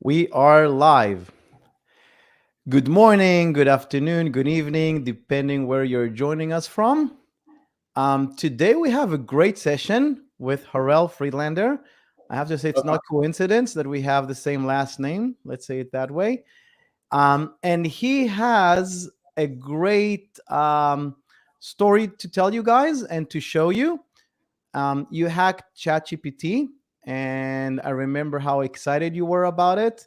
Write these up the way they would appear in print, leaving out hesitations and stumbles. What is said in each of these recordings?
We are live. Good morning, good afternoon, good evening, depending where you're joining us from. Today we have a great session with Harel Friedlander. I have to say it's not coincidence that we have the same last name. Let's say it that way. And he has a great story to tell you guys and to show you. You hacked ChatGPT, and I remember how excited you were about it.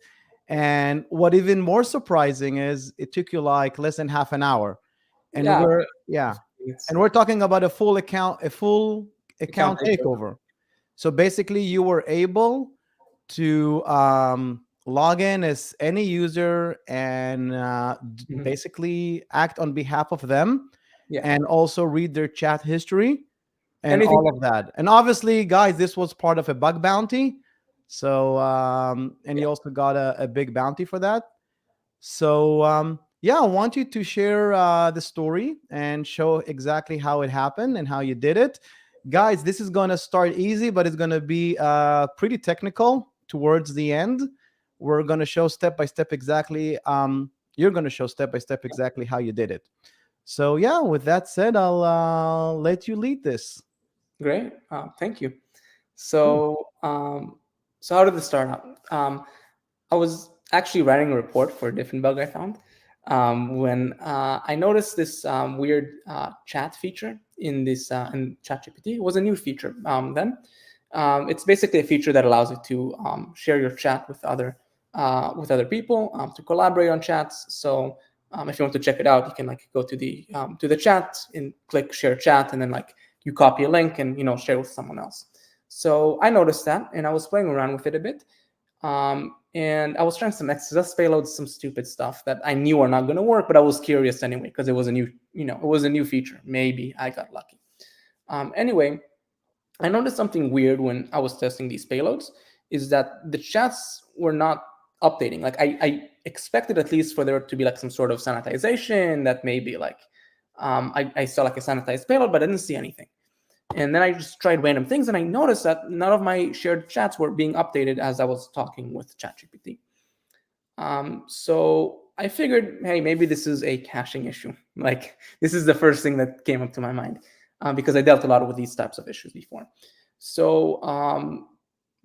And what even more surprising is it took you like less than half an hour. And Yeah, and it's we're talking about a full account account takeover. takeover. So basically, you were able to log in as any user and Mhm. basically act on behalf of them, Yeah, and also read their chat history and anything. all of that. And obviously, guys, this was part of a bug bounty. So, and Yeah, you also got a big bounty for that. So, yeah, I want you to share the story and show exactly how it happened and how you did it. Guys, this is going to start easy, but it's going to be pretty technical towards the end. We're going to show step by step exactly, you're going to show step by step exactly how you did it. So, yeah, with that said, I'll let you lead this. great. Thank you. Cool. So, so how did this start out? I was actually writing a report for a different bug I found when I noticed this weird chat feature in ChatGPT. It was a new feature then. It's basically a feature that allows you to share your chat with other people to collaborate on chats. So if you want to check it out, you can like go to the chat and click share chat, and then like you copy a link and share with someone else. So I noticed that, and I was playing around with it a bit. And I was trying some XSS payloads, some stupid stuff that I knew are not going to work, but I was curious anyway because it was a new, it was a new feature. Maybe I got lucky. Anyway, I noticed something weird when I was testing these payloads is that the chats were not updating. Like I expected at least for there to be like some sort of sanitization that maybe like I saw like a sanitized payload, but I didn't see anything. And then I just tried random things, and I noticed that none of my shared chats were being updated as I was talking with ChatGPT. So I figured, hey, maybe this is a caching issue. Like this is the first thing that came up to my mind because I dealt a lot with these types of issues before. So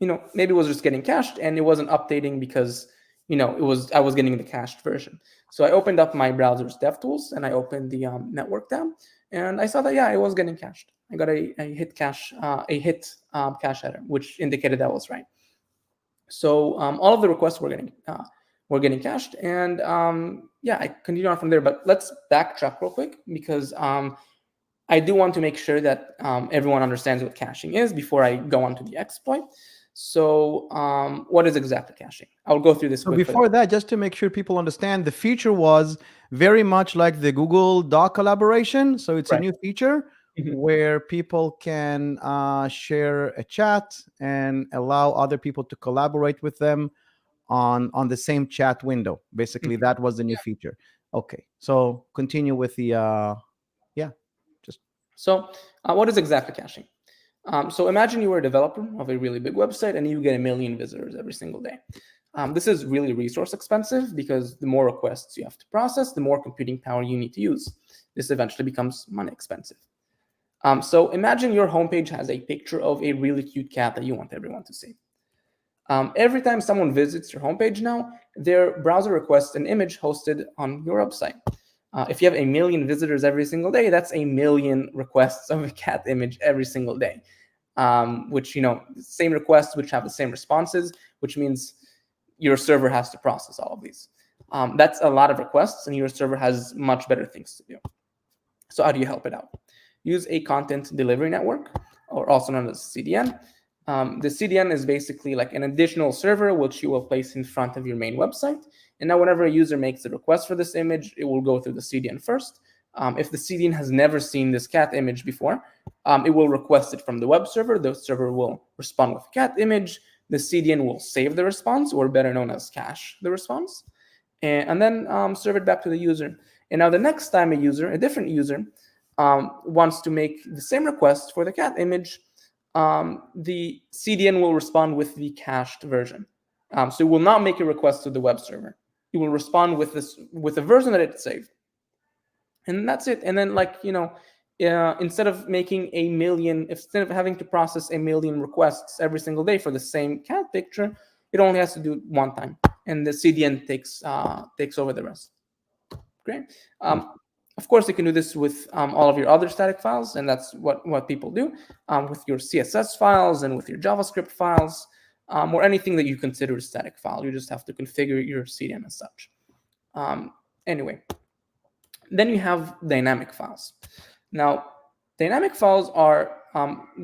maybe it was just getting cached and it wasn't updating because I was getting the cached version. So I opened up my browser's DevTools and I opened the network tab, and I saw that it was getting cached. I got a hit cache header, which indicated that was right. So all of the requests were getting cached, and I continue on from there. But let's backtrack real quick because I do want to make sure that everyone understands what caching is before I go on to the exploit. So what is exactly caching? I'll go through this So quick for before that, just to make sure people understand, the feature was very much like the Google Doc collaboration. So it's a right. new feature Mhm. where people can share a chat and allow other people to collaborate with them on the same chat window. Basically, Mhm. that was the new feature. Okay, so continue with the yeah, just So what is exactly caching? So imagine you were a developer of a really big website and you get a million visitors every single day. This is really resource expensive because the more requests you have to process, the more computing power you need to use. This eventually becomes money expensive. So imagine your homepage has a picture of a really cute cat that you want everyone to see. Every time someone visits your homepage now, their browser requests an image hosted on your website. If you have a million visitors every single day, that's a million requests of a cat image every single day. Which, same requests, which have the same responses, which means your server has to process all of these. That's a lot of requests, and your server has much better things to do. So how do you help it out? Use a content delivery network, or also known as CDN. The CDN is basically like an additional server which you will place in front of your main website. And now whenever a user makes a request for this image, it will go through the CDN first. If the CDN has never seen this cat image before, it will request it from the web server. The server will respond with a cat image. The CDN will save the response, or better known as cache the response, and then serve it back to the user. And now the next time a different user, wants to make the same request for the cat image, the CDN will respond with the cached version. So it will not make a request to the web server. It will respond with a version that it saved, and that's it. And then, instead of having to process a million requests every single day for the same cat picture, it only has to do it one time, and the CDN takes over the rest. Great. Of course, you can do this with all of your other static files, and that's what people do with your CSS files and with your JavaScript files, or anything that you consider a static file. You just have to configure your CDN as such. Anyway, then you have dynamic files. Now, dynamic files are,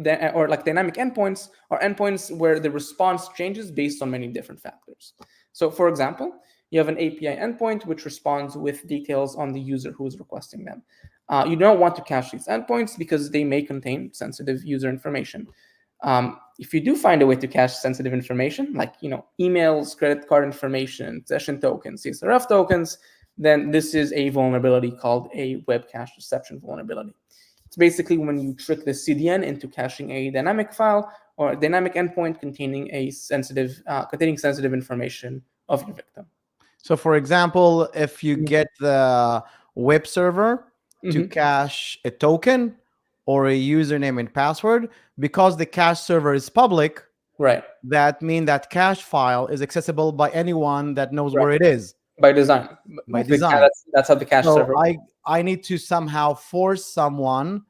dynamic endpoints are endpoints where the response changes based on many different factors. So, for example, you have an API endpoint which responds with details on the user who is requesting them. You don't want to cache these endpoints because they may contain sensitive user information. If you do find a way to cache sensitive information, like emails, credit card information, session tokens, CSRF tokens, then this is a vulnerability called a web cache deception vulnerability. It's basically when you trick the CDN into caching a dynamic file or a dynamic endpoint containing sensitive information of your victim. So, for example, if you get the web server to cache a token or a username and password, because the cache server is public, right? That means that cache file is accessible by anyone that knows where it is. By design. By design. That's how the cache server. I need to somehow force someone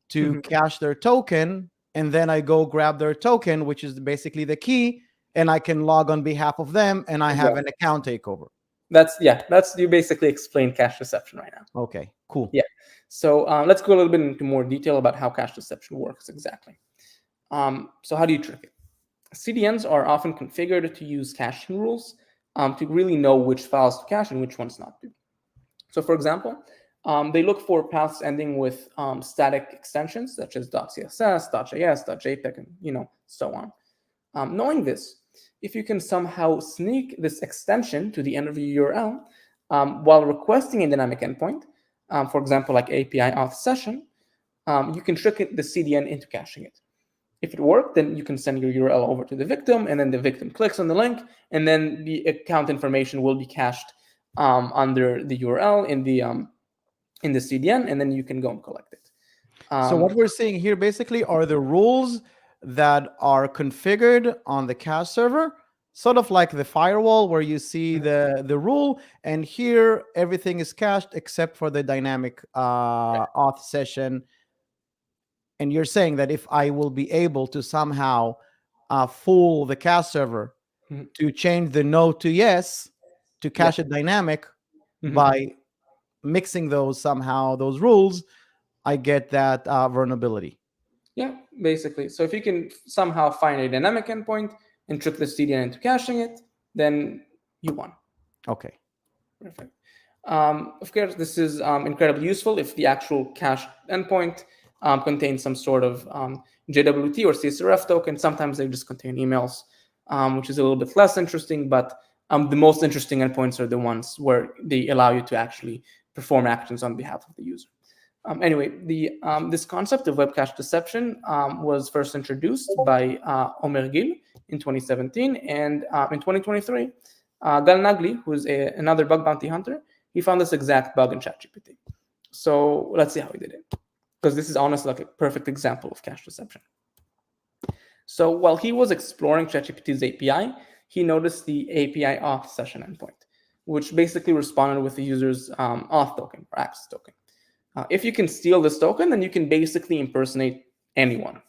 to cache their token, and then I go grab their token, which is basically the key, and I can log on behalf of them, and I have an account takeover. That's you basically explained cache deception right now. Okay, cool. Yeah. So let's go a little bit into more detail about how cache deception works exactly. So how do you trick it? CDNs are often configured to use caching rules to really know which files to cache and which ones not to. So, for example, they look for paths ending with static extensions such as .css, .js, .jpeg, and so on. Knowing this, if you can somehow sneak this extension to the end of your URL while requesting a dynamic endpoint, for example, like API auth session, you can trick the CDN into caching it. If it worked, then you can send your URL over to the victim, and then the victim clicks on the link, and then the account information will be cached under the URL in the CDN, and then you can go and collect it. So what we're seeing here basically are the rules that are configured on the cache server, sort of like the firewall where you see the rule, and here everything is cached except for the dynamic auth session. And you're saying that if I will be able to somehow fool the cache server to change the no to yes to cache it dynamic by mixing those rules, I get that vulnerability. Yeah, basically. So if you can somehow find a dynamic endpoint and trick the CDN into caching it, then you won. Okay. Perfect. Of course, this is incredibly useful if the actual cache endpoint contains some sort of JWT or CSRF token. Sometimes they just contain emails, which is a little bit less interesting, but the most interesting endpoints are the ones where they allow you to actually perform actions on behalf of the user. Anyway, this concept of web cache deception was first introduced by Omer Gil in 2017, and in 2023, Gal Nagli, who is another bug bounty hunter, he found this exact bug in ChatGPT. So let's see how he did it, because this is honestly like a perfect example of cache deception. So while he was exploring ChatGPT's API, he noticed the API auth session endpoint, which basically responded with the user's auth token or access token. If you can steal this token, then you can basically impersonate anyone,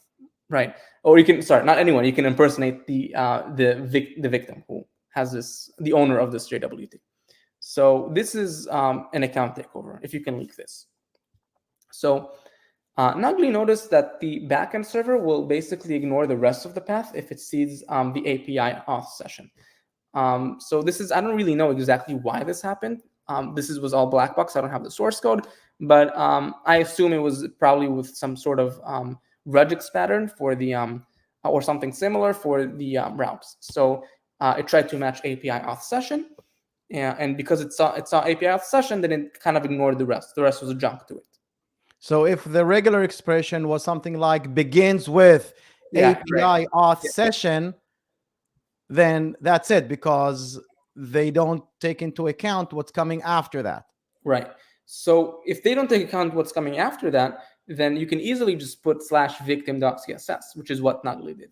right? Or you can, not anyone. You can impersonate the victim who has the owner of this JWT. So this is an account takeover if you can leak this. So Nagli noticed that the backend server will basically ignore the rest of the path if it sees the API auth session. So this is, I don't really know exactly why this happened. This was all black box. I don't have the source code, but I assume it was probably with some sort of regex pattern for the or something similar for the routes. So it tried to match API auth session, and because it saw API auth session, then it kind of ignored the rest. The rest was a junk to it. So if the regular expression was something like begins with API auth session, then that's it, because they don't take into account what's coming after that. Right. So if they don't take account what's coming after that, then you can easily just put /victim.css, which is what Nugly did.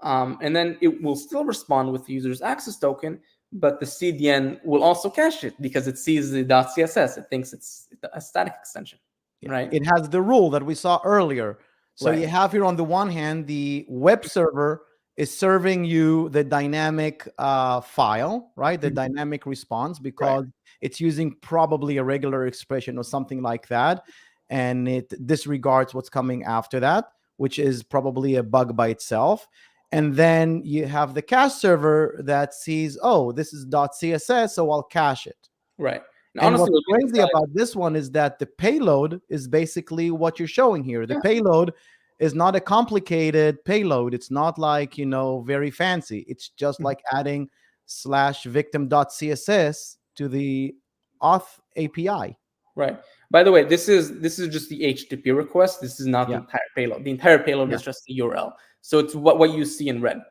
And then it will still respond with the user's access token, but the CDN will also cache it because it sees the .css. It thinks it's a static extension, right? It has the rule that we saw earlier. So Right. you have here on the one hand, the web server is serving you the dynamic file, right? The Mhm. dynamic response, Right. because it's using probably a regular expression or something like that. And it disregards what's coming after that, which is probably a bug by itself. And then you have the cache server that sees, oh, this is .css, so I'll cache it. Right. And And honestly, what's we'll be crazy surprised. about this one is that the payload is basically what you're showing here. The Yeah. payload is not a complicated payload. It's not like, very fancy. It's just Mhm. like adding /victim.css to the auth API. Right. By the way, this is just the HTTP request. This is not the Yeah. entire payload. The entire payload Yeah. is just the URL. So it's what you see in red.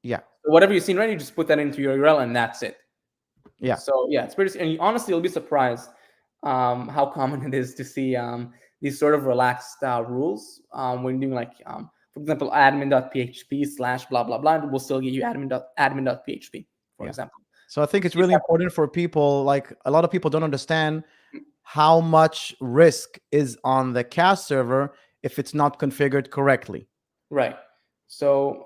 Yeah. So whatever you see in red, you just put that into your URL and that's it. Yeah. So yeah, it's pretty. And honestly, you'll be surprised how common it is to see these sort of relaxed rules when doing like, for example, admin.php / blah blah blah. It will still give you admin.php, for Yeah. example. So I think it's These really have- important for people. Like, a lot of people don't understand how much risk is on the cache server if it's not configured correctly. Right. So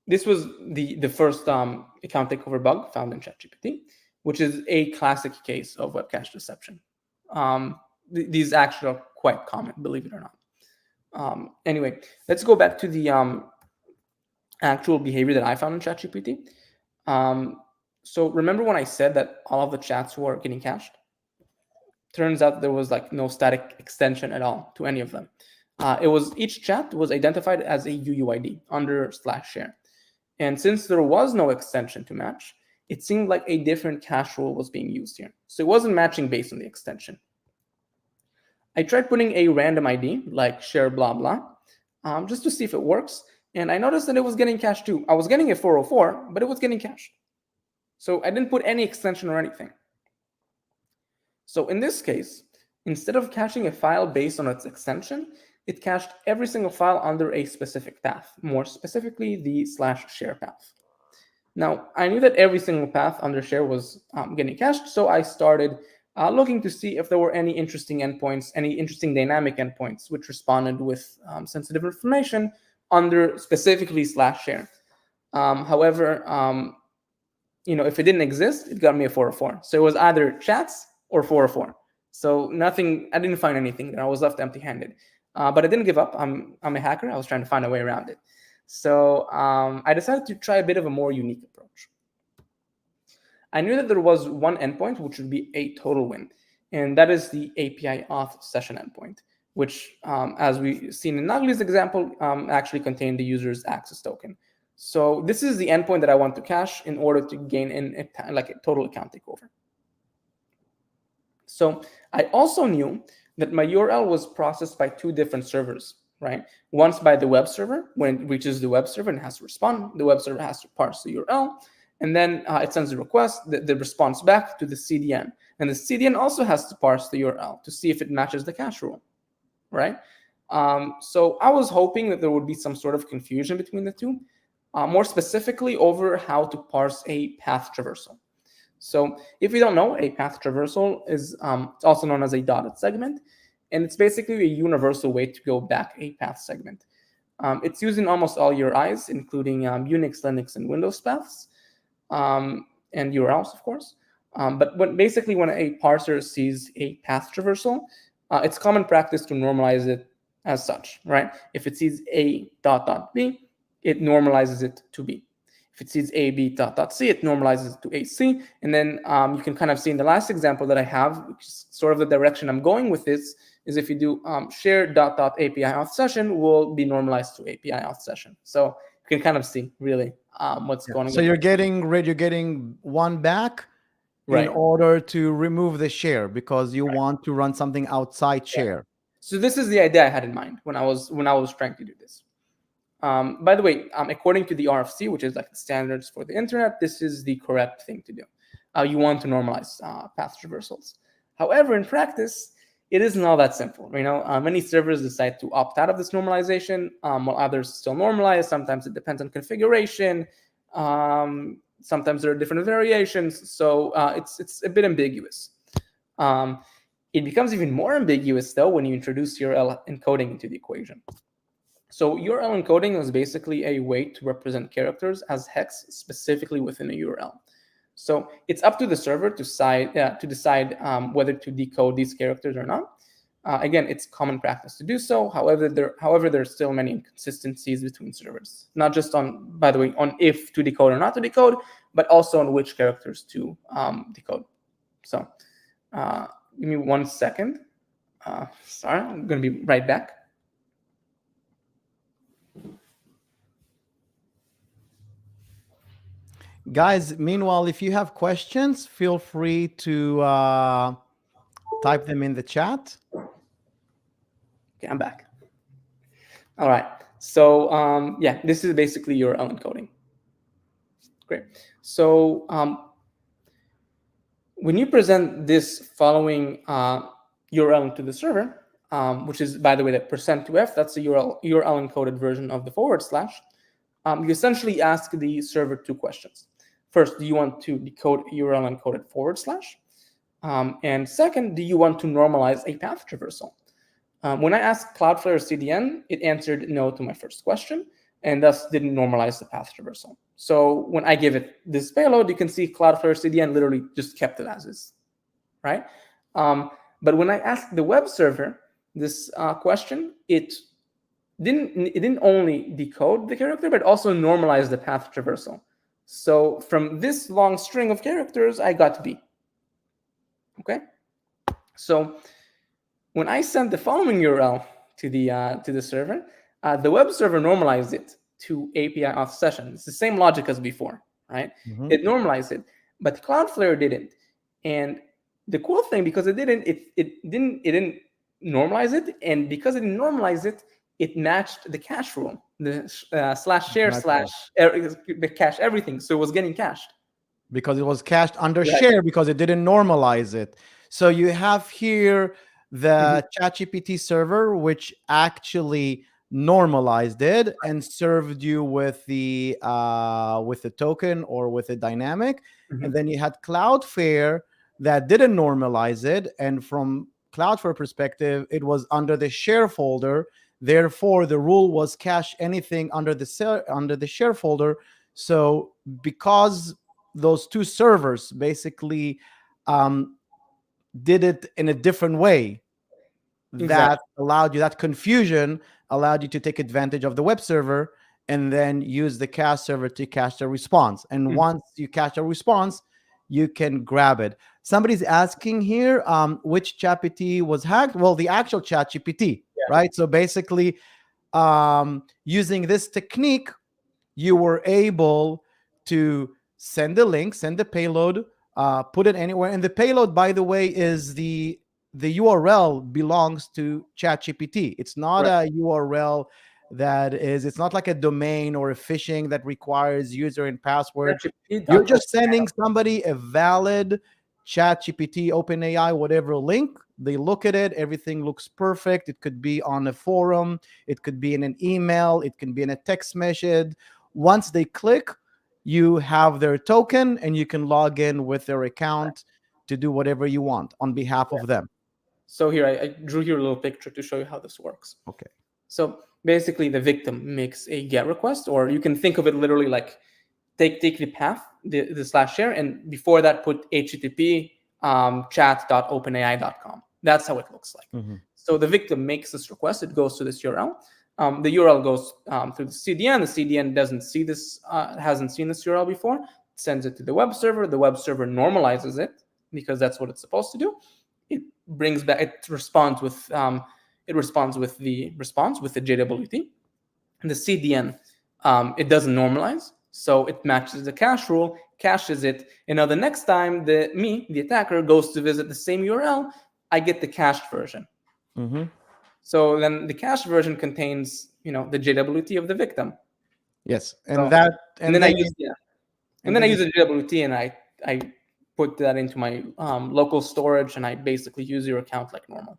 this was the first account takeover bug found in ChatGPT, which is a classic case of web cache deception. These actually are quite common, believe it or not. Anyway, let's go back to the actual behavior that I found in ChatGPT. So remember when I said that all of the chats were getting cached? Turns out there was like no static extension at all to any of them. It was each chat was identified as a UUID under /share. And since there was no extension to match, it seemed like a different cache rule was being used here. So it wasn't matching based on the extension. I tried putting a random ID like share blah blah, just to see if it works. And I noticed that it was getting cached too. I was getting a 404, but it was getting cached. So I didn't put any extension or anything. So in this case, instead of caching a file based on its extension, it cached every single file under a specific path, more specifically the /share path. Now, I knew that every single path under share was getting cached, so I started looking to see if there were any interesting endpoints, any interesting dynamic endpoints, which responded with sensitive information under specifically /share. However, if it didn't exist, it got me a 404. So it was either chats or 404. So nothing, I didn't find anything there. I was left empty-handed. But I didn't give up. I'm a hacker. I was trying to find a way around it. So I decided to try a bit of a more unique approach. I knew that there was one endpoint which would be a total win, and that is the API auth session endpoint, which, as we've seen in Nagli's example, actually contained the user's access token. So this is the endpoint that I want to cache in order to gain a total account takeover. So I also knew that my URL was processed by two different servers, right? Once by the web server. When it reaches the web server and has to respond, the web server has to parse the URL, and then it sends a request, the response back to the CDN. And the CDN also has to parse the URL to see if it matches the cache rule, right? So I was hoping that there would be some sort of confusion between the two, more specifically over how to parse a path traversal. So if you don't know, a path traversal is it's also known as a dotted segment, and it's basically a universal way to go back a path segment. It's used in almost all URIs, including Unix, Linux, and Windows paths, and URLs, of course. But when a parser sees a path traversal, it's common practice to normalize it as such, right? If it sees a .b, it normalizes it to b. If it sees ab.c, it normalizes it to ac. And then you can kind of see in the last example that I have, which is sort of the direction I'm going with this, is if you do share .API auth session will be normalized to API auth session. So you can kind of see really what's going on. So you're getting one back in Right. order to remove the share because you want to run something outside share. So this is the idea I had in mind when I was trying to do this. By the way, according to the RFC, which is like the standards for the internet, this is the correct thing to do. You want to normalize path traversals. However, in practice, it isn't all that simple. Many servers decide to opt out of this normalization, while others still normalize. Sometimes it depends on configuration. Sometimes there are different variations, so it's a bit ambiguous. It becomes even more ambiguous, though, when you introduce URL encoding into the equation. So URL encoding is basically a way to represent characters as hex specifically within a URL. So it's up to the server to decide whether to decode these characters or not. Again, it's common practice to do so. However, there are still many inconsistencies between servers, not just on if to decode or not to decode, but also on which characters to decode. So give me 1 second. Sorry, I'm going to be right back. Guys, meanwhile, if you have questions, feel free to type them in the chat. Okay, I'm back. All right. So yeah, this is basically URL encoding. Great. So when you present this following URL to the server, which is, by the way, that %2f, that's the URL encoded version of the /, you essentially ask the server 2 questions. First, do you want to decode a URL encoded /? And second, do you want to normalize a path traversal? When I asked Cloudflare CDN, it answered no to my first question, and thus didn't normalize the path traversal. So when I give it this payload, you can see Cloudflare CDN literally just kept it as is, right? But when I asked the web server this question, it didn't only decode the character, but also normalize the path traversal. So from this long string of characters, I got B. Okay. So when I sent the following URL to the server, the web server normalized it to API auth session. It's the same logic as before, right? Mhm. It normalized it, but Cloudflare didn't. And the cool thing, because it didn't normalize it, and because it didn't normalize it, it matched the cache rule, the /share/ the cache everything. So it was getting cached. Because it was cached under Right. share because it didn't normalize it. So you have here the ChatGPT server, which actually normalized it and served you with the token or with a dynamic. And then you had Cloudflare that didn't normalize it. And from Cloudflare perspective, it was under the share folder. Therefore, the rule was cache anything under the share folder. So because those two servers basically did it in a different way, that allowed you, that confusion allowed you to take advantage of the web server and then use the cache server to cache the response. And once you cache a response, you can grab it. Somebody's asking here, which ChatGPT was hacked? Well, the actual ChatGPT, right? So basically, using this technique, you were able to send the link, send the payload, put it anywhere. And the payload, by the way, is the URL belongs to ChatGPT. It's not a URL it's not like a domain or a phishing that requires user and password. You're just sending somebody a valid ChatGPT, OpenAI, whatever link. They look at it, everything looks perfect. It could be on a forum, it could be in an email, it can be in a text message. Once they click, you have their token and you can log in with their account to do whatever you want on behalf of them. So here, I drew here a little picture to show you how this works. Okay. So basically, the victim makes a GET request, or you can think of it literally like take the path, the /share, and before that put HTTP chat.openai.com. That's how it looks like. So the victim makes this request. It goes to this URL. The URL goes through the CDN. The CDN doesn't see this, hasn't seen this URL before. It sends it to the web server. The web server normalizes it because that's what it's supposed to do. It brings back. It responds with the response with the JWT. And the CDN, it doesn't normalize, so it matches the cache rule, caches it, and now the next time the attacker, goes to visit the same URL, I get the cached version. So then the cached version contains the JWT of the victim. Yes, So, and that and then I use and I then use the JWT and I put that into my local storage, and I basically use your account like normal.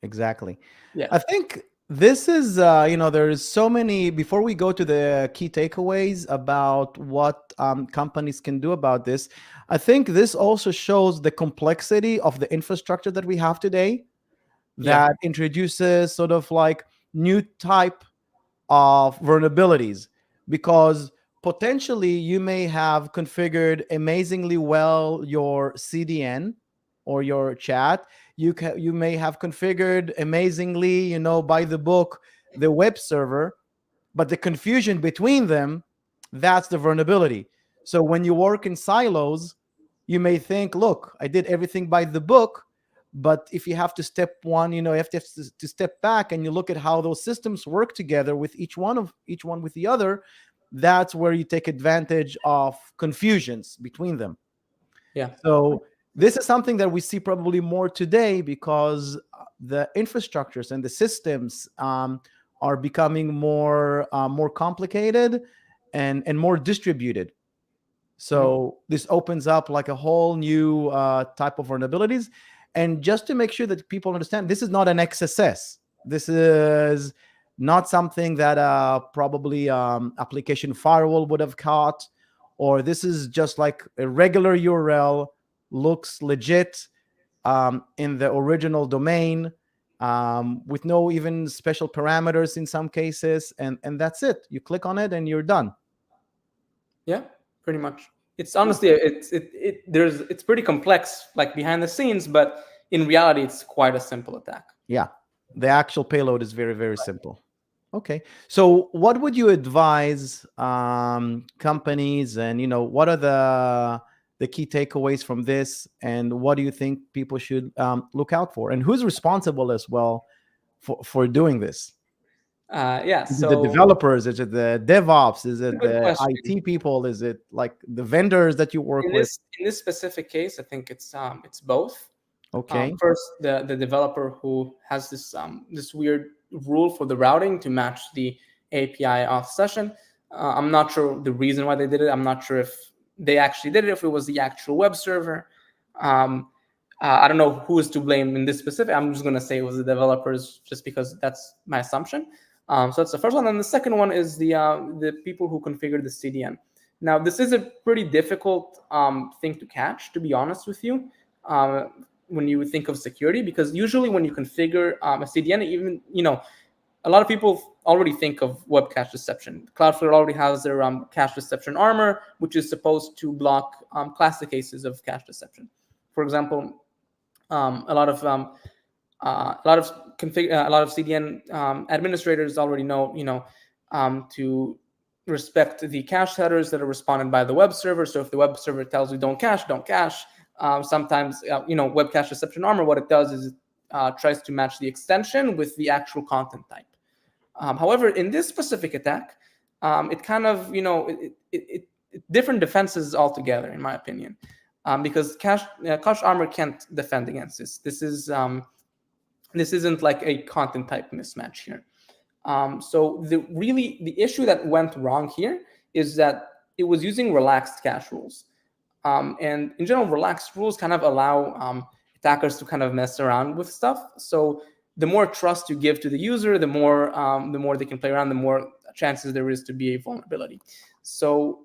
exactly. Yeah. I think this is, there's so many. Before we go to the key takeaways about what companies can do about this, I think this also shows the complexity of the infrastructure that we have today Yeah. that introduces sort of like new type of vulnerabilities, because potentially you may have configured amazingly well your CDN or your chat. You may have configured amazingly, by the book, the web server, but the confusion between them, that's the vulnerability. So when you work in silos, you may think, look, I did everything by the book. But if you have to step one, you have to step back and you look at how those systems work together with each one with the other. That's where you take advantage of confusions between them. Yeah. So this is something that we see probably more today, because the infrastructures and the systems are becoming more complicated and more distributed. So this opens up like a whole new type of vulnerabilities. And just to make sure that people understand, this is not an XSS. This is not something that probably application firewall would have caught, or this is just like a regular URL, looks legit in the original domain, with no even special parameters in some cases, and that's it. You click on it and you're done. Yeah, pretty much. It's honestly it's pretty complex, like behind the scenes, but in reality, it's quite a simple attack. Yeah, the actual payload is very, very simple. Okay, so what would you advise companies, and what are the key takeaways from this, and what do you think people should look out for, and who's responsible as well for doing this? Yeah. Is it the So developers? Is it the DevOps? Is it good the question. IT people? Is it like the vendors that you work with? In this specific case, I think it's both. Okay. First, the developer who has this weird rule for the routing to match the API auth session. I'm not sure the reason why they did it. I'm not sure if they actually did it, if it was the actual web server. I don't know who is to blame in this specific. I'm just going to say it was the developers, just because that's my assumption. So that's the first one. And the second one is the people who configured the CDN. Now, this is a pretty difficult thing to catch, to be honest with you. When you think of security, because usually when you configure a CDN, even a lot of people already think of web cache deception. Cloudflare already has their cache deception armor, which is supposed to block classic cases of cache deception. For example, a lot of CDN administrators already know to respect the cache headers that are responded by the web server. So if the web server tells you don't cache, don't cache. Sometimes, web cache deception armor, what it does is it tries to match the extension with the actual content type. However, in this specific attack, it kind of, different defenses altogether, in my opinion, because cache armor can't defend against this. This isn't like a content type mismatch here. So the issue that went wrong here is that it was using relaxed cache rules. And in general, relaxed rules kind of allow attackers to kind of mess around with stuff. So the more trust you give to the user, the more they can play around, the more chances there is to be a vulnerability. So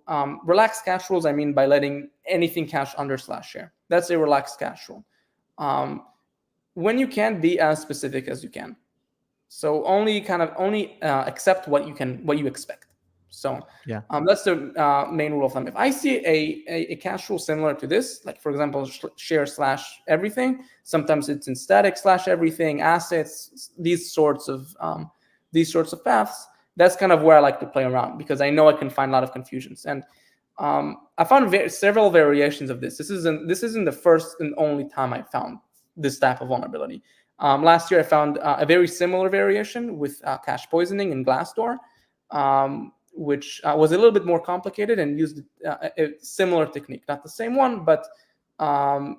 relaxed cache rules, I mean by letting anything cache under /share. That's a relaxed cache rule. When you can, be as specific as you can. So only accept what you expect. So Yeah. That's the main rule of thumb. If I see a cache rule similar to this, like for example, share /everything, sometimes it's in static /everything, assets, these sorts of paths. That's kind of where I like to play around, because I know I can find a lot of confusions. And I found several variations of this. This isn't the first and only time I found this type of vulnerability. Last year, I found a very similar variation with cache poisoning in Glassdoor, which was a little bit more complicated and used a similar technique. Not the same one, but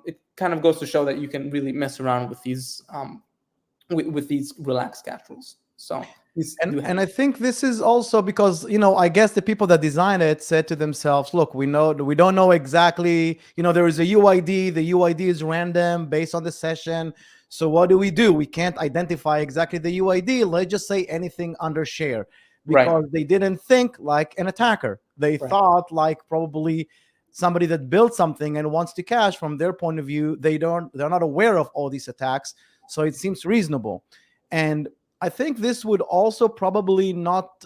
it kind of goes to show that you can really mess around with these with these relaxed cache rules. So These And do happen. and I think this is also because, I guess the people that designed it said to themselves, look, we don't know exactly, there is a UID. The UID is random based on the session. So what do? We can't identify exactly the UID. Let's just say anything under share, Right. because they didn't think like an attacker. They Right. thought like probably somebody that built something and wants to cache. From their point of view, they're not aware of all these attacks. So it seems reasonable. And I think this would also probably not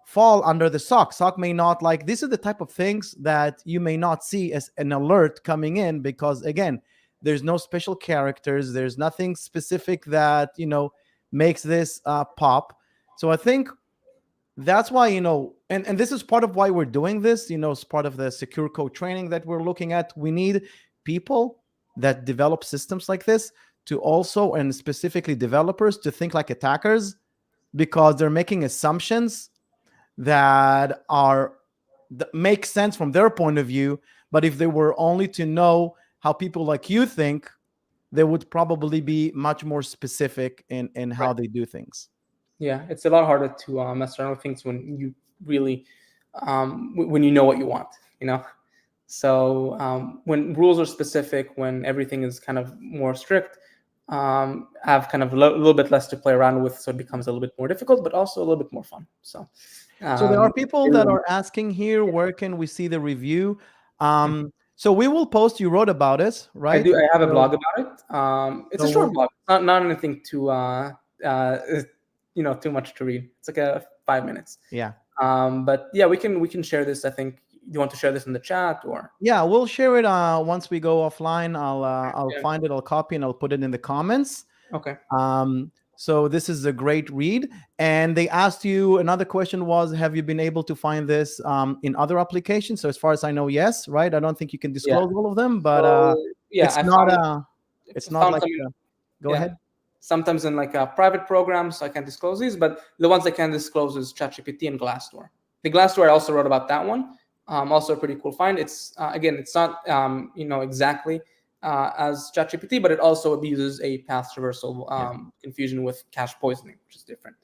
fall under the SOC. SOC may not like, this is the type of things that you may not see as an alert coming in, because again, there's no special characters. There's nothing specific that, makes this pop. So I think that's why, and this is part of why we're doing this, it's part of the secure code training that we're looking at. We need people that develop systems like this to also, and specifically developers, to think like attackers, because they're making assumptions that make sense from their point of view. But if they were only to know how people like you think, they would probably be much more specific in Right. how they do things. Yeah, it's a lot harder to mess around with things when you really, when you know what you want, So when rules are specific, when everything is kind of more strict, have kind of a little bit less to play around with, so it becomes a little bit more difficult, but also a little bit more fun. So, So there are people that in- are asking here, where can we see the review? So we will post. You wrote about it, I right? do. I have a So, blog about it. It's a so short we'll, blog. Not anything too too much to read. It's like 5 minutes. yeah. But yeah, we can share this. I think you want to share this in the chat or Yeah, we'll share it once we go offline. I'll yeah. find it, I'll copy, and I'll put it in the comments. Okay. So this is a great read. And they asked you, another question was, have you been able to find this in other applications? So as far as I know, yes, right? I don't think you can Yeah. disclose all of them, but So yeah, it's I not found like some. go Yeah. ahead. Sometimes in like private programs, so I can't disclose these, but the ones I can disclose is ChatGPT and Glassdoor. The Glassdoor, I also wrote about that one. Also a pretty cool find. It's again, it's not exactly as ChatGPT, but it also uses a path traversal confusion with cache poisoning, which is different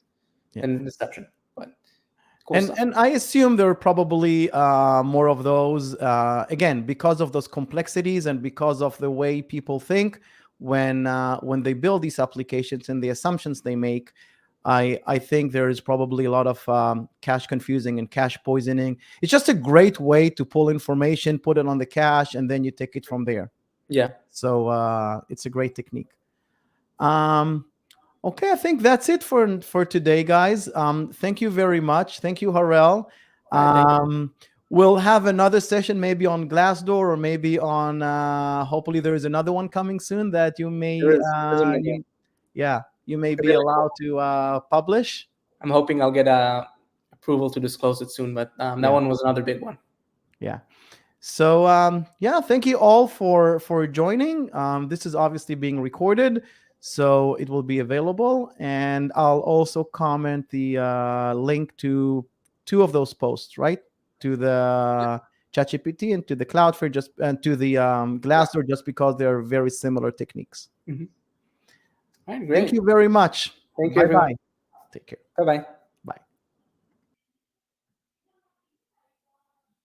than deception. But cool stuff. And I assume there are probably more of those, again, because of those complexities and because of the way people think when they build these applications and the assumptions they make. I think there is probably a lot of cache confusing and cache poisoning. It's just a great way to pull information, put it on the cache, and then you take it from there. Yeah. So it's a great technique. Okay, I think that's it for today, guys. Thank you very much. Thank you, Harel. Thank you. We'll have another session maybe on Glassdoor, or maybe on hopefully there is another one coming soon that you There may is. There's an idea. you may be Really allowed cool. to publish. I'm hoping I'll get approval to disclose it soon, but that Yeah. one was another big one. Yeah. So thank you all for joining. This is obviously being recorded, so it will be available, and I'll also comment the link to two of those posts, right? To the ChatGPT and to the Cloudflare, and to the Glassdoor, just because they're very similar techniques. Mm-hmm. All right, great. Thank you very much. Thank you, Bye everyone. bye. Take care. Bye bye.